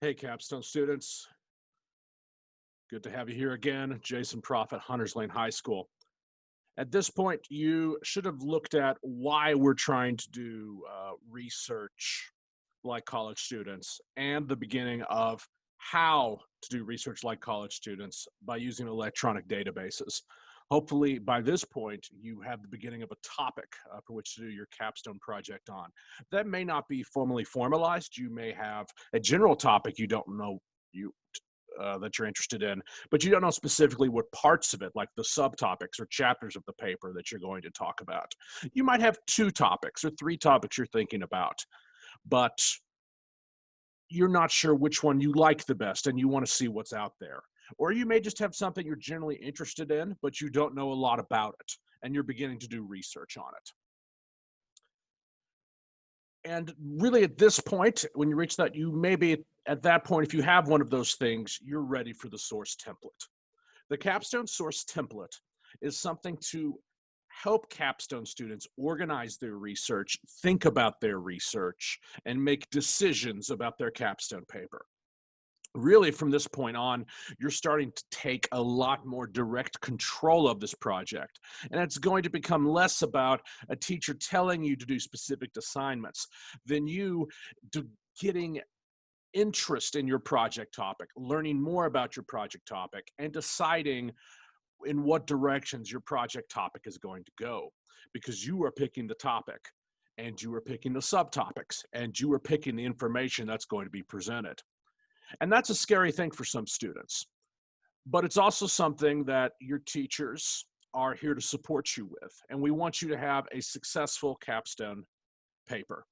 Hey, Capstone students. Good to have you here again. Jason Prof at Hunters Lane High School. At this point, you should have looked at why we're trying to do research like college students and the beginning of how to do research like college students by using electronic databases. Hopefully, by this point, you have the beginning of a topic for which to do your capstone project on. That may not be formally formalized. You may have a general topic you don't know you that you're interested in, but you don't know specifically what parts of it, like the subtopics or chapters of the paper that you're going to talk about. You might have two topics or three topics you're thinking about, but you're not sure which one you like the best and you want to see what's out there. Or you may just have something you're generally interested in, but you don't know a lot about it and you're beginning to do research on it. And really at this point, when you reach that, you maybe at that point, if you have one of those things, you're ready for the source template. The capstone source template is something to help capstone students organize their research, think about their research, and make decisions about their capstone paper. Really, from this point on, you're starting to take a lot more direct control of this project. And it's going to become less about a teacher telling you to do specific assignments than you getting interest in your project topic, learning more about your project topic, and deciding in what directions your project topic is going to go. Because you are picking the topic, and you are picking the subtopics, and you are picking the information that's going to be presented. And that's a scary thing for some students. But it's also something that your teachers are here to support you with. And we want you to have a successful capstone paper.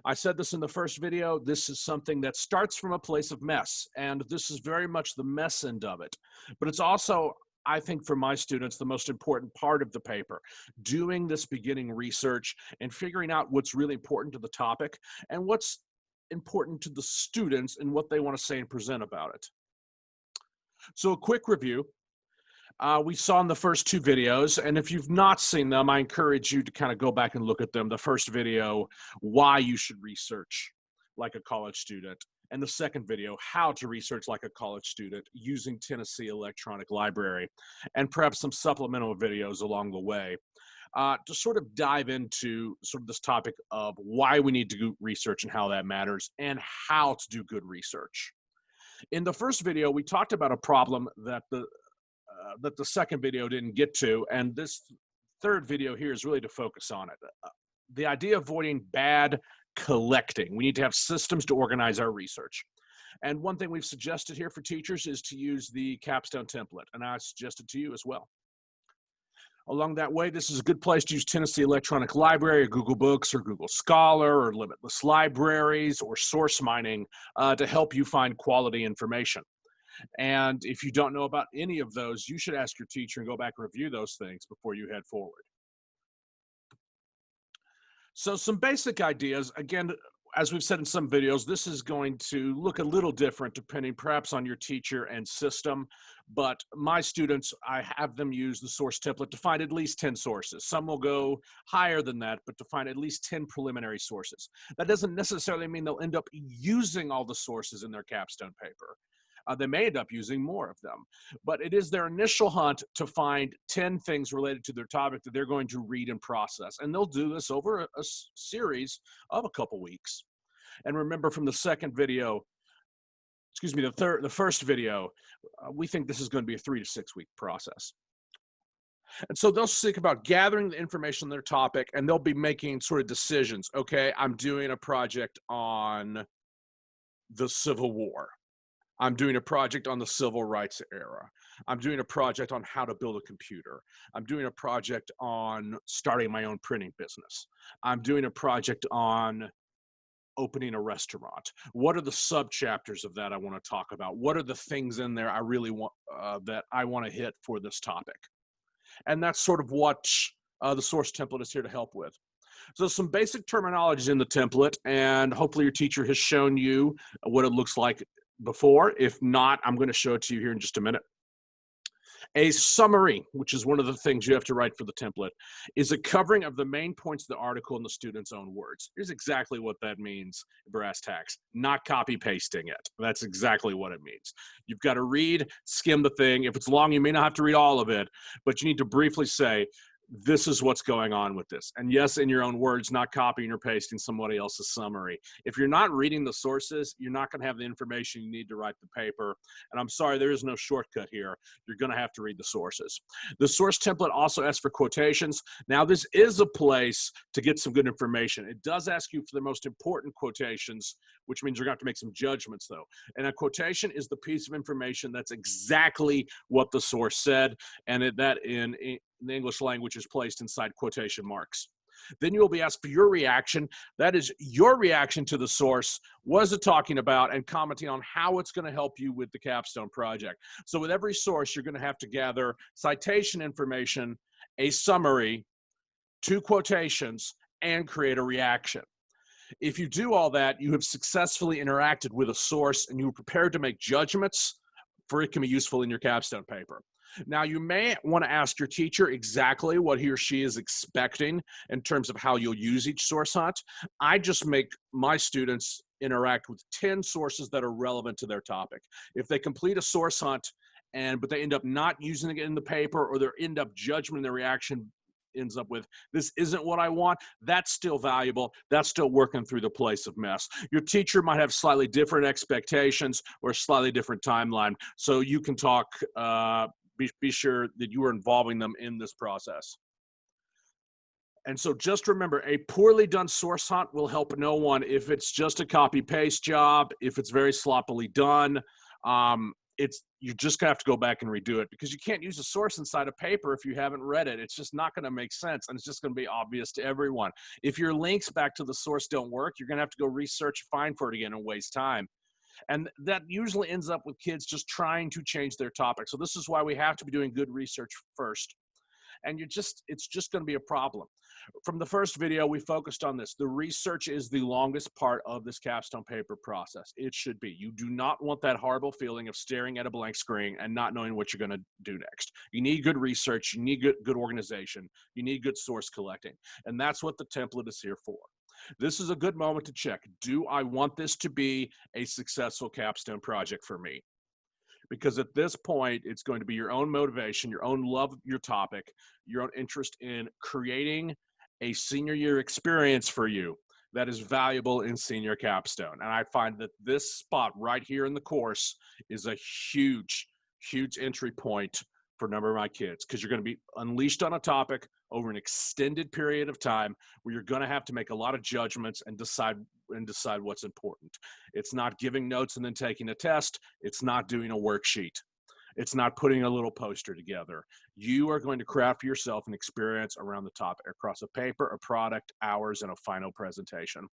I said this in the first video, this is something that starts from a place of mess, and this is very much the mess end of it. But it's also, I think for my students, the most important part of the paper, doing this beginning research and figuring out what's really important to the topic and what's important to the students and what they want to say and present about it. So a quick review. We saw in the first two videos, and if you've not seen them, I encourage you to kind of go back and look at them. The first video, why you should research like a college student, and the second video, how to research like a college student using Tennessee Electronic Library, and perhaps some supplemental videos along the way to sort of dive into sort of this topic of why we need to do research and how that matters, and how to do good research. In the first video, we talked about a problem that the second video didn't get to, and this third video here is really to focus on it. The idea of avoiding bad collecting. We need to have systems to organize our research. And one thing we've suggested here for teachers is to use the capstone template, and I suggest it to you as well. Along that way, this is a good place to use Tennessee Electronic Library or Google Books or Google Scholar or Limitless Libraries or source mining to help you find quality information. And if you don't know about any of those, you should ask your teacher and go back and review those things before you head forward. So some basic ideas, again, as we've said in some videos, this is going to look a little different depending perhaps on your teacher and system, but my students, I have them use the source template to find at least 10 sources. Some will go higher than that, but to find at least 10 preliminary sources. That doesn't necessarily mean they'll end up using all the sources in their capstone paper. They may end up using more of them, but it is their initial hunt to find 10 things related to their topic that they're going to read and process. And they'll do this over a series of a couple weeks. And remember from the second video, excuse me, the first video, we think this is going to be a 3 to 6 week process. And so they'll think about gathering the information on their topic, and they'll be making sort of decisions. Okay, I'm doing a project on the Civil War. I'm doing a project on the civil rights era. I'm doing a project on how to build a computer. I'm doing a project on starting my own printing business. I'm doing a project on opening a restaurant. What are the sub-chapters of that I want to talk about? What are the things in there I really want that I want to hit for this topic? And that's sort of what the source template is here to help with. So some basic terminology in the template, and hopefully your teacher has shown you what it looks like before. If not, I'm going to show it to you here in just a minute. A summary, which is one of the things you have to write for the template, is a covering of the main points of the article in the student's own words. Here's exactly what that means, brass tacks, not copy pasting it. That's exactly what it means. You've got to read, skim the thing. If it's long, you may not have to read all of it, but you need to briefly say, this is what's going on with this. And yes, in your own words, not copying or pasting somebody else's summary. If you're not reading the sources, you're not going to have the information you need to write the paper. And I'm sorry, there is no shortcut here. You're going to have to read the sources. The source template also asks for quotations. Now, this is a place to get some good information. It does ask you for the most important quotations, which means you're going to have to make some judgments, though. And a quotation is the piece of information that's exactly what the source said, and that in the English language is placed inside quotation marks. Then you will be asked for your reaction. That is your reaction to the source. What is it talking about? And commenting on how it's going to help you with the capstone project. So with every source, you're going to have to gather citation information, a summary, 2 quotations, and create a reaction. If you do all that, you have successfully interacted with a source and you're prepared to make judgments for it can be useful in your capstone paper. Now, you may want to ask your teacher exactly what he or she is expecting in terms of how you'll use each source hunt. I just make my students interact with 10 sources that are relevant to their topic. If they complete a source hunt but they end up not using it in the paper, or their end up judgment, their reaction ends up with, this isn't what I want, that's still valuable. That's still working through the place of mess. Your teacher might have slightly different expectations or a slightly different timeline. So you can talk, be sure that you are involving them in this process. And so just remember, a poorly done source hunt will help no one. If it's just a copy paste job, if it's very sloppily done, you're just gonna have to go back and redo it, because you can't use a source inside a paper if you haven't read it. It's just not gonna make sense, and it's just gonna be obvious to everyone. If your links back to the source don't work, you're gonna have to go research, find for it again, and waste time. And that usually ends up with kids just trying to change their topic. So this is why we have to be doing good research first. And it's just going to be a problem. From the first video, we focused on this. The research is the longest part of this capstone paper process. It should be. You do not want that horrible feeling of staring at a blank screen and not knowing what you're going to do next. You need good research. You need good organization. You need good source collecting. And that's what the template is here for. This is a good moment to check. Do I want this to be a successful capstone project for me? Because at this point, it's going to be your own motivation, your own love of your topic, your own interest in creating a senior year experience for you that is valuable in senior capstone. And I find that this spot right here in the course is a huge, huge entry point for a number of my kids, because you're going to be unleashed on a topic over an extended period of time where you're going to have to make a lot of judgments and decide what's important. It's not giving notes and then taking a test. It's not doing a worksheet. It's not putting a little poster together. You are going to craft for yourself an experience around the topic across a paper, a product, hours, and a final presentation.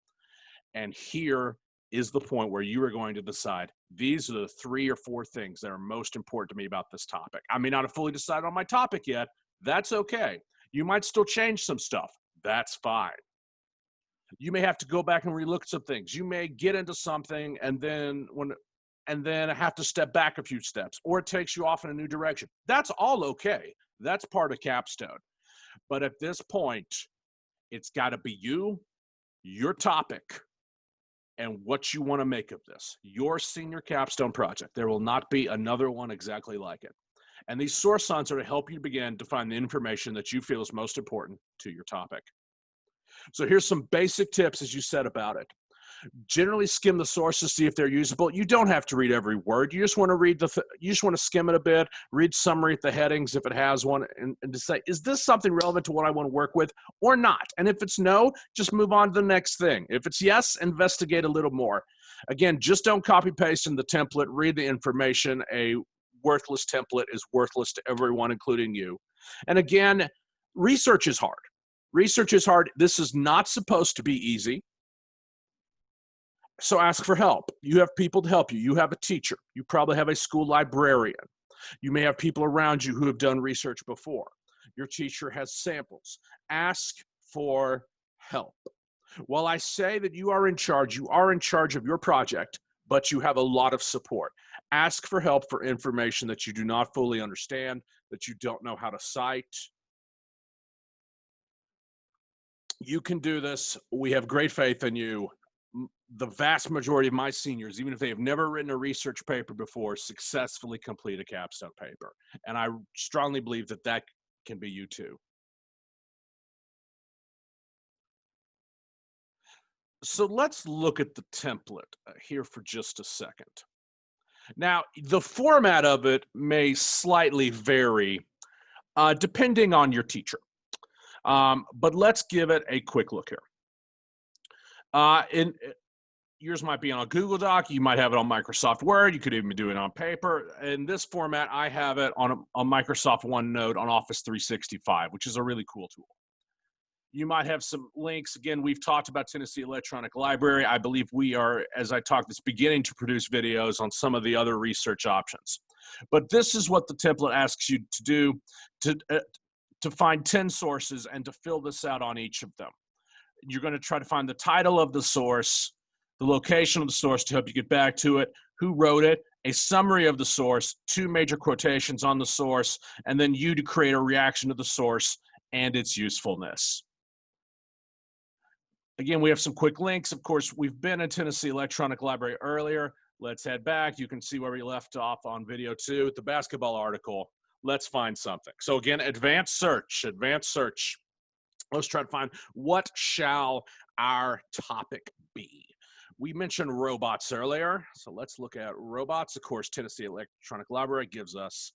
And here is the point where you are going to decide, these are the 3 or 4 things that are most important to me about this topic. I may not have fully decided on my topic yet. That's okay. You might still change some stuff. That's fine. You may have to go back and relook at some things. You may get into something and then have to step back a few steps, or it takes you off in a new direction. That's all okay. That's part of capstone. But at this point, it's got to be you, your topic, and what you want to make of this. Your senior capstone project. There will not be another one exactly like it. And these source hunts are to help you begin to find the information that you feel is most important to your topic. So here's some basic tips as you set about it. Generally skim the sources, see if they're usable. You don't have to read every word. You just want to you just want to skim it a bit, read summary at the headings if it has one, and to say, is this something relevant to what I want to work with or not? And if it's no, just move on to the next thing. If it's yes, investigate a little more. Again, just don't copy paste in the template. Read the information. A worthless template is worthless to everyone, including you. And again, research is hard. Research is hard. This is not supposed to be easy. So ask for help. You have people to help you. You have a teacher. You probably have a school librarian. You may have people around you who have done research before. Your teacher has samples. Ask for help. While I say that you are in charge of your project, but you have a lot of support. ask for help for information that you do not fully understand, that you don't know how to cite. You can do this. We have great faith in you. The vast majority of my seniors, even if they have never written a research paper before, successfully complete a capstone paper. And I strongly believe that that can be you too. So let's look at the template here for just a second. Now, the format of it may slightly vary depending on your teacher. But let's give it a quick look here. Yours might be on a Google Doc. You might have it on Microsoft Word. You could even do it on paper. In this format, I have it on a Microsoft OneNote on Office 365, which is a really cool tool. You might have some links. Again, we've talked about Tennessee Electronic Library. I believe we are, as I talked, it's beginning to produce videos on some of the other research options. But this is what the template asks you to do to find 10 sources and to fill this out on each of them. You're going to try to find the title of the source, the location of the source to help you get back to it, who wrote it, a summary of the source, 2 major quotations on the source, and then you to create a reaction to the source and its usefulness. Again, we have some quick links. Of course, we've been in Tennessee Electronic Library earlier. Let's head back. You can see where we left off on video 2 with the basketball article. Let's find something. So again, advanced search. Let's try to find what shall our topic be. We mentioned robots earlier, so let's look at robots. Of course, Tennessee Electronic Library gives us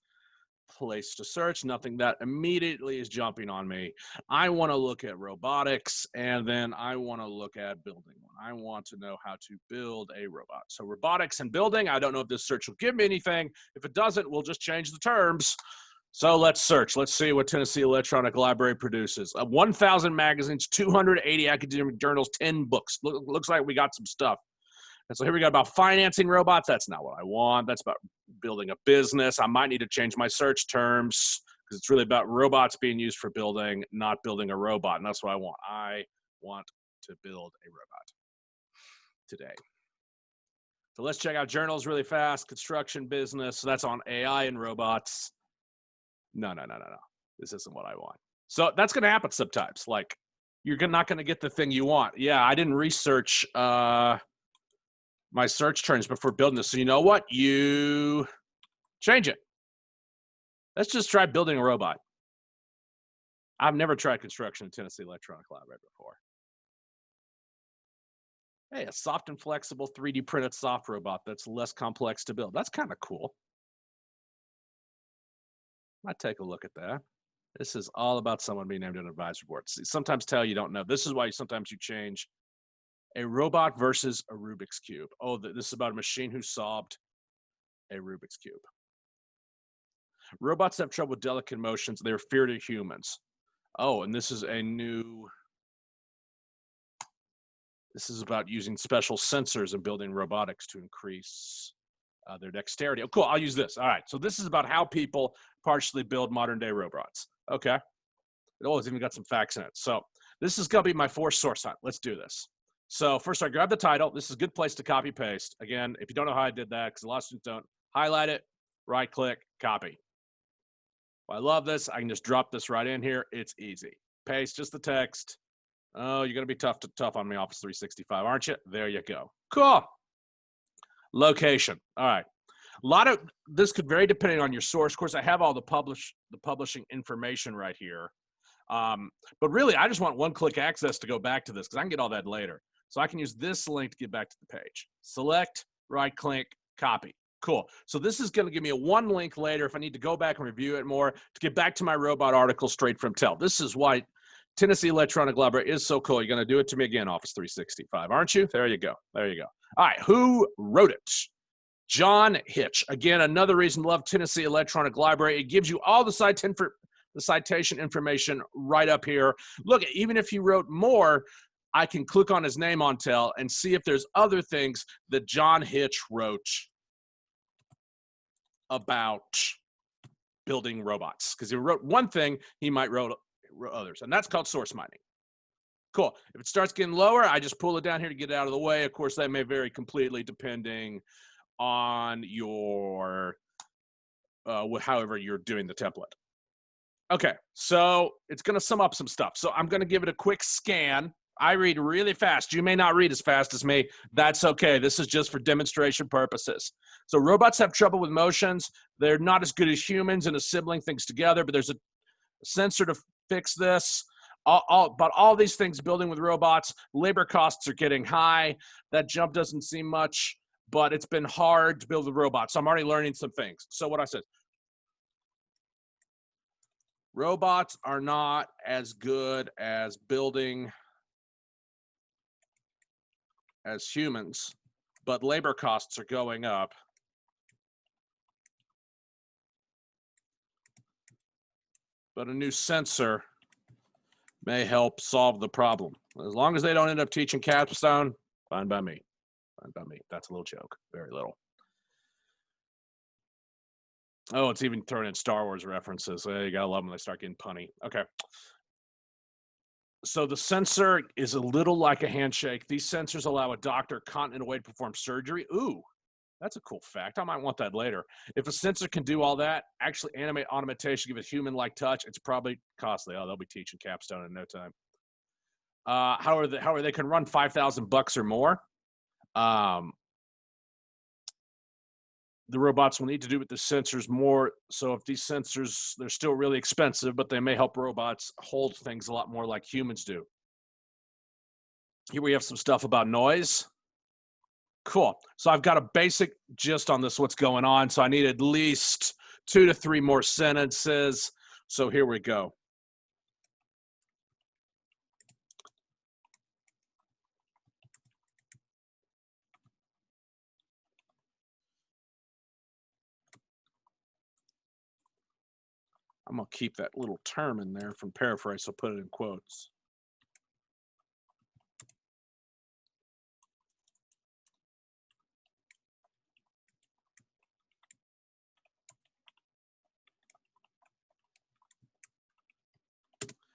place to search. Nothing that immediately is jumping on me. I want to look at robotics, and then I want to look at building one. I want to know how to build a robot. So robotics and building, I don't know if this search will give me anything. If it doesn't, we'll just change the terms. So let's search. Let's see what Tennessee Electronic Library produces. 1,000 magazines, 280 academic journals, 10 books. Looks like we got some stuff. And so here we got about financing robots. That's not what I want. That's about building a business. I might need to change my search terms because it's really about robots being used for building, not building a robot. And that's what I want. I want to build a robot today. So let's check out journals really fast. Construction business. So that's on AI and robots. No. This isn't what I want. So that's going to happen sometimes. Like, you're not going to get the thing you want. Yeah, I didn't research my search terms before building this. So you know what? You change it. Let's just try building a robot. I've never tried construction in Tennessee Electronic Library before. Hey, a soft and flexible 3D printed soft robot that's less complex to build. That's kind of cool. Might take a look at that. This is all about someone being named an advisory board. See, sometimes tell you don't know. This is why sometimes you change a robot versus a Rubik's Cube. Oh, this is about a machine who solved a Rubik's Cube. Robots have trouble with delicate motions. They're feared of humans. Oh, and this is this is about using special sensors and building robotics to increase their dexterity. Oh, cool. I'll use this. All right. So this is about how people partially build modern day robots. Okay. Oh, it's even got some facts in it. So this is going to be my 4th source hunt. Let's do this. So first, I grab the title. This is a good place to copy paste. Again, if you don't know how I did that, because a lot of students don't, highlight it, right click, copy. Well, I love this. I can just drop this right in here. It's easy. Paste just the text. Oh, you're going to be tough on me, Office 365, aren't you? There you go. Cool. Location. All right. A lot of this could vary depending on your source. Of course, I have all the publishing information right here. But really, I just want one-click access to go back to this because I can get all that later. So I can use this link to get back to the page. Select, right-click, copy. Cool. So this is going to give me a one link later if I need to go back and review it more to get back to my robot article straight from TEL. This is why Tennessee Electronic Library is so cool. You're going to do it to me again, Office 365, aren't you? There you go. There you go. All right. Who wrote it? John Hitch. Again, another reason to love Tennessee Electronic Library. It gives you all the citation information right up here. Look, even if he wrote more, I can click on his name on TEL and see if there's other things that John Hitch wrote about building robots. Because he wrote one thing, he might wrote others. And that's called source mining. Cool. If it starts getting lower, I just pull it down here to get it out of the way. Of course, that may vary completely depending on your, however you're doing the template. Okay, so it's going to sum up some stuff. So I'm going to give it a quick scan. I read really fast. You may not read as fast as me. That's okay. This is just for demonstration purposes. So robots have trouble with motions. They're not as good as humans in assembling things together, but there's a sensor to fix this. But all these things building with robots, labor costs are getting high. That jump doesn't seem much, but it's been hard to build with robots. So I'm already learning some things. So what I said, robots are not as good as building as humans, but labor costs are going up. But a new sensor may help solve the problem. As long as they don't end up teaching capstone, fine by me. Fine by me. That's a little joke. Very little. Oh, it's even throwing in Star Wars references. You gotta love them when they start getting punny. Okay. So the sensor is a little like a handshake. These sensors allow a doctor continent away to perform surgery. Ooh, that's a cool fact. I might want that later. If a sensor can do all that, actually animate automation, give it human-like touch, it's probably costly. Oh, they'll be teaching capstone in no time. However, they can run $5,000 or more. The robots will need to do with the sensors more. So if these sensors, they're still really expensive, but they may help robots hold things a lot more like humans do. Here we have some stuff about noise. Cool. So I've got a basic gist on this, what's going on. So I need at least 2 to 3 more sentences. So here we go. I'm going to keep that little term in there from paraphrase, so put it in quotes.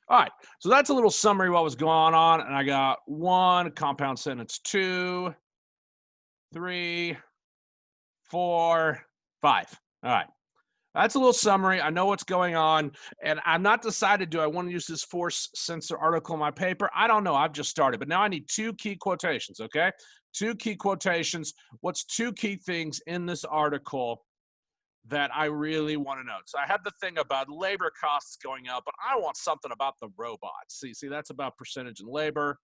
All right, so that's a little summary of what was going on. And I got 1, compound sentence 2, 3, 4, 5. All right. That's a little summary. I know what's going on, and I'm not decided, do I want to use this force sensor article in my paper? I don't know. I've just started, but now I need 2 key quotations, okay? 2 key quotations. What's 2 key things in this article that I really want to know? So I have the thing about labor costs going up, but I want something about the robots. See, that's about percentage in labor.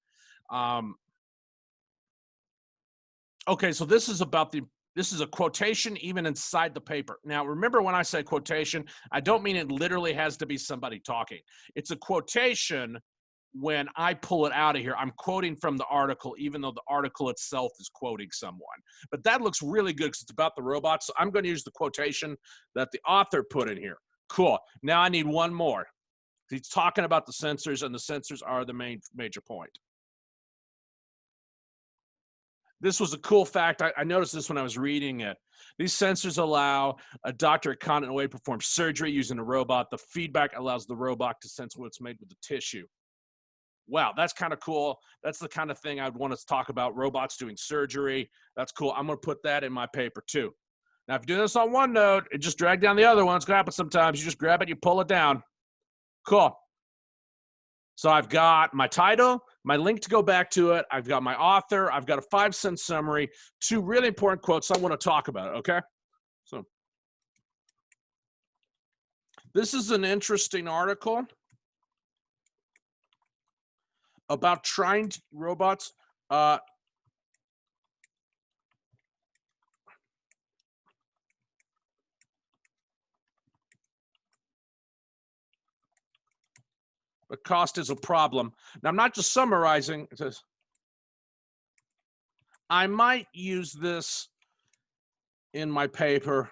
Okay, so this is about this is a quotation even inside the paper. Now, remember when I say quotation, I don't mean it literally has to be somebody talking. It's a quotation when I pull it out of here. I'm quoting from the article, even though the article itself is quoting someone. But that looks really good because it's about the robots. So I'm going to use the quotation that the author put in here. Cool. Now I need one more. He's talking about the sensors, and the sensors are the major point. This was a cool fact. I noticed this when I was reading it. These sensors allow a doctor at continent away to perform surgery using a robot. The feedback allows the robot to sense what's made with the tissue. Wow, that's kind of cool. That's the kind of thing I'd want to talk about, robots doing surgery. That's cool. I'm going to put that in my paper too. Now, if you do this on OneNote, it just drag down the other one. It's going to happen sometimes. You just grab it, you pull it down. Cool. So I've got my title, my link to go back to it. I've got my author. I've got a 5-cent summary, 2 really important quotes I want to talk about, okay? So this is an interesting article about trying to, robots. But cost is a problem. Now, I'm not just summarizing. It says, I might use this in my paper.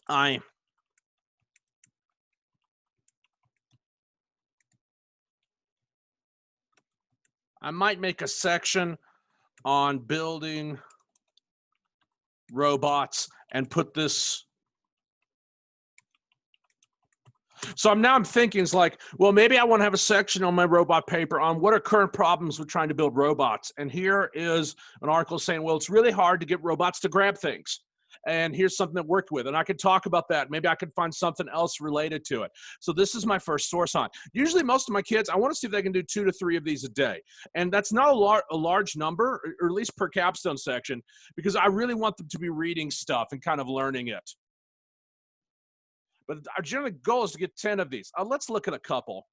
I might make a section on building robots and put this. So now I'm thinking, it's like, well, maybe I want to have a section on my robot paper on what are current problems with trying to build robots. And here is an article saying, well, it's really hard to get robots to grab things. And here's something that worked with. And I could talk about that. Maybe I could find something else related to it. So this is my first source on. Usually most of my kids, I want to see if they can do 2 to 3 of these a day. And that's not a large number, or at least per capstone section, because I really want them to be reading stuff and kind of learning it. But our general goal is to get 10 of these. Let's look at a couple.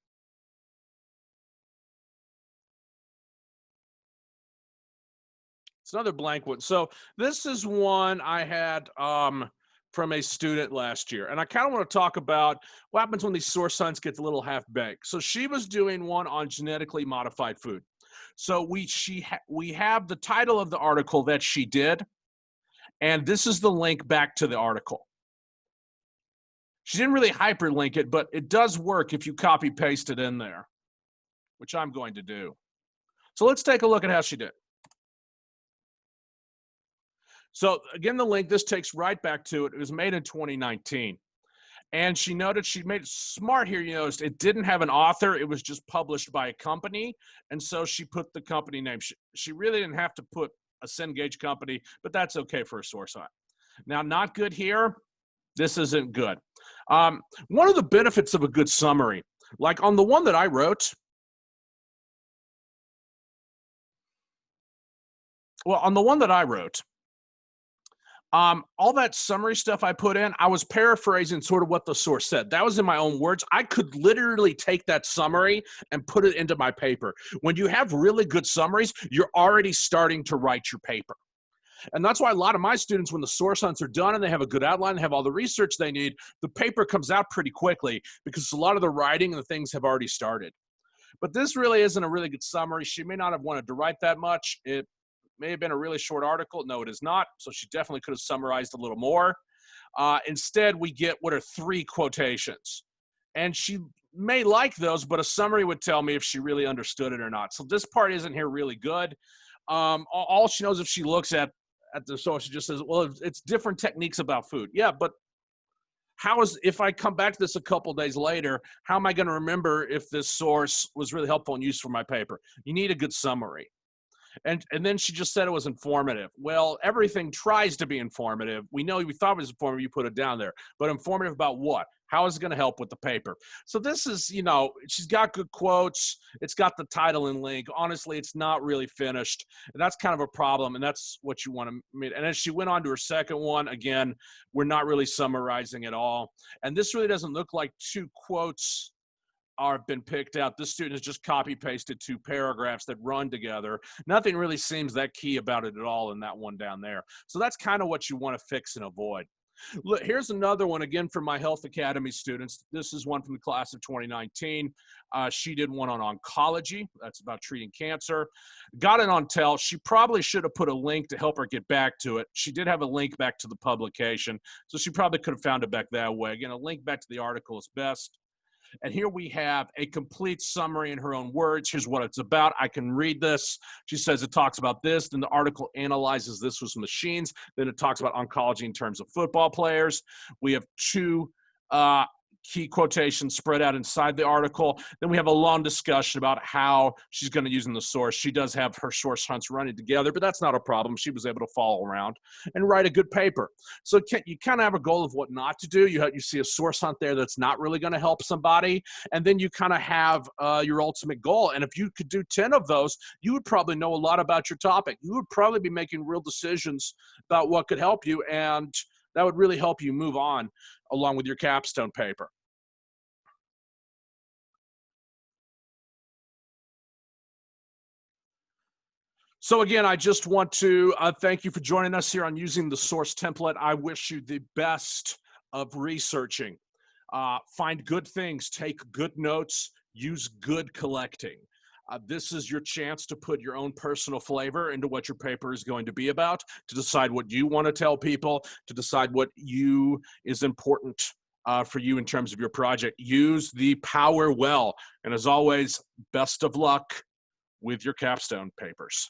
It's another blank one. So this is one I had from a student last year. And I kind of want to talk about what happens when these source hunts get a little half-baked. So she was doing one on genetically modified food. So we have the title of the article that she did, and this is the link back to the article. She didn't really hyperlink it, but it does work if you copy paste it in there, which I'm going to do. So let's take a look at how she did. So again, the link, this takes right back to it. It was made in 2019. And she noted, she made it smart here, you noticed it didn't have an author. It was just published by a company. And so she put the company name. She really didn't have to put a Cengage company, but that's okay for a source hunt. Now, not good here. This isn't good. One of the benefits of a good summary, like on the one that I wrote, all that summary stuff I put in, I was paraphrasing sort of what the source said. That was in my own words. I could literally take that summary and put it into my paper. When you have really good summaries, you're already starting to write your paper. And that's why a lot of my students, when the source hunts are done and they have a good outline and have all the research they need, the paper comes out pretty quickly because a lot of the writing and the things have already started. But this really isn't a really good summary. She may not have wanted to write that much. It may have been a really short article. No, it is not. So she definitely could have summarized a little more. Instead, we get what are 3 quotations. And she may like those, but a summary would tell me if she really understood it or not. So this part isn't here really good. All she knows, if she looks at the source, she just says, well, it's different techniques about food. Yeah, but if I come back to this a couple days later, how am I going to remember if this source was really helpful and used for my paper? You need a good summary. And then she just said it was informative. Well, everything tries to be informative. We thought it was informative, you put it down there. But informative about what? How is it going to help with the paper? So this is, she's got good quotes. It's got the title and link. Honestly, it's not really finished. And that's kind of a problem, and that's what you want to meet. And as she went on to her second one, again, we're not really summarizing at all. And this really doesn't look like 2 quotes are been picked out. This student has just copy pasted 2 paragraphs that run together. Nothing really seems that key about it at all in that one down there. So that's kind of what you want to fix and avoid. Look, here's another one, again, from my Health Academy students. This is one from the class of 2019. She did one on oncology. That's about treating cancer. Got it on Tell. She probably should have put a link to help her get back to it. She did have a link back to the publication, so she probably could have found it back that way. Again, a link back to the article is best. And here we have a complete summary in her own words. Here's what it's about. I can read this. She says it talks about this. Then the article analyzes this with machines. Then it talks about oncology in terms of football players. We have 2 key quotations spread out inside the article. Then we have a long discussion about how she's going to use in the source. She does have her source hunts running together, but that's not a problem. She was able to follow around and write a good paper. So you kind of have a goal of what not to do. You see a source hunt there that's not really going to help somebody, and then you kind of have your ultimate goal. And if you could do 10 of those, you would probably know a lot about your topic. You would probably be making real decisions about what could help you, and that would really help you move on along with your capstone paper. So again, I just want to thank you for joining us here on using the source template. I wish you the best of researching. Find good things, take good notes, use good collecting. This is your chance to put your own personal flavor into what your paper is going to be about, to decide what you want to tell people, to decide what is important for you in terms of your project. Use the power well. And as always, best of luck with your capstone papers.